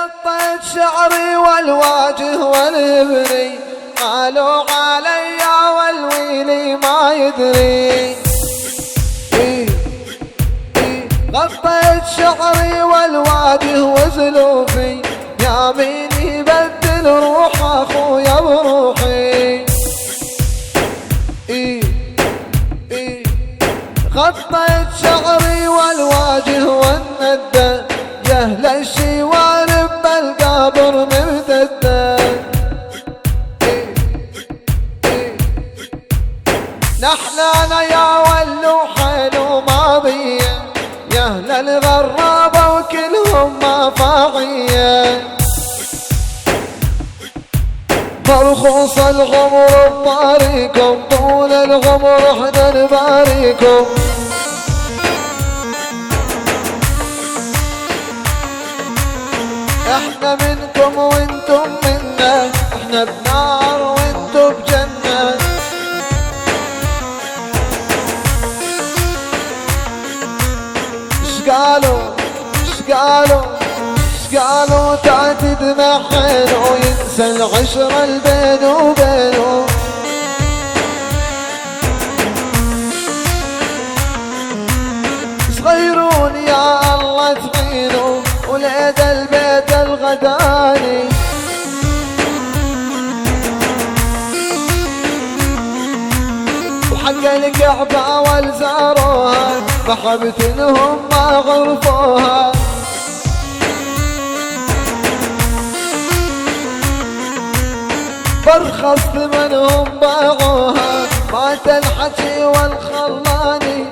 غطيت شعري والواجه والابري، قالوا علي والويلي ما يدري. غطيت شعري والواجه وزلوفي، يا مين يبدل روح اخويا بروحي. غطيت شعري والواجه والندى، جهل الشوارب بالقبر مرتدة. نحلانا يا ولو حلو ماضية، يا اهل الغرابة وكلهم ما فاعية. مرخوص الغمر بطاريكم، طول الغمر احنا نباريكم. احنا منكم وانتم منا، احنا بنار وانتم بجنة. قالوا تعتد مع حينه، وينسى العشرة البين وبينه. صغيرون يا الله تعينوا، وليد البيت الغداني. وحق الكعبة والزاروها، محبتنهم ما غرفوها. برخص ثمنهم باعوها، مات الحكي والخلاني.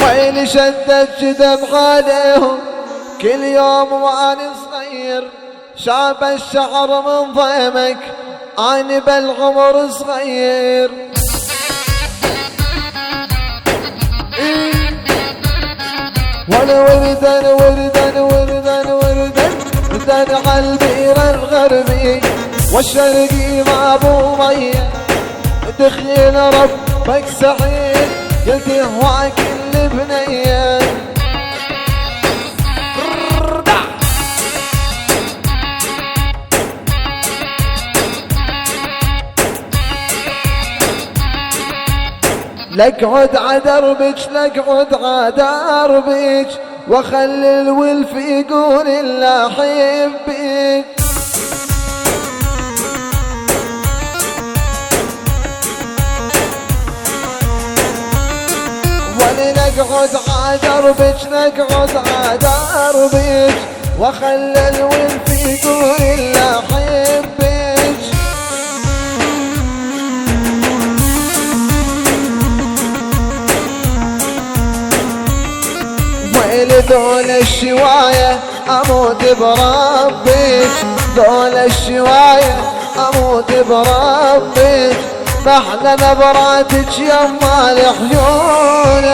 ويلي شدت جدم عليهم، كل يوم واني صغير. شاب الشعر من ضيمك، اني بالعمر صغير. وردن وردن وردن وردن وردن عالبير الغربي والشرقي ما ابو ميه. دخيل ربك سعيد، قلت هواك اللي بنيه. لقعد عدربك لقعد عدربك، وخلي الولف يقول الا احبك. ولنقعد عدربك نقعد عدربك، وخلي الولف يقول الا احبك. ذول الشواية اموت بربك، ذول الشواية اموت بربك. محلى نبراتك يما العيون.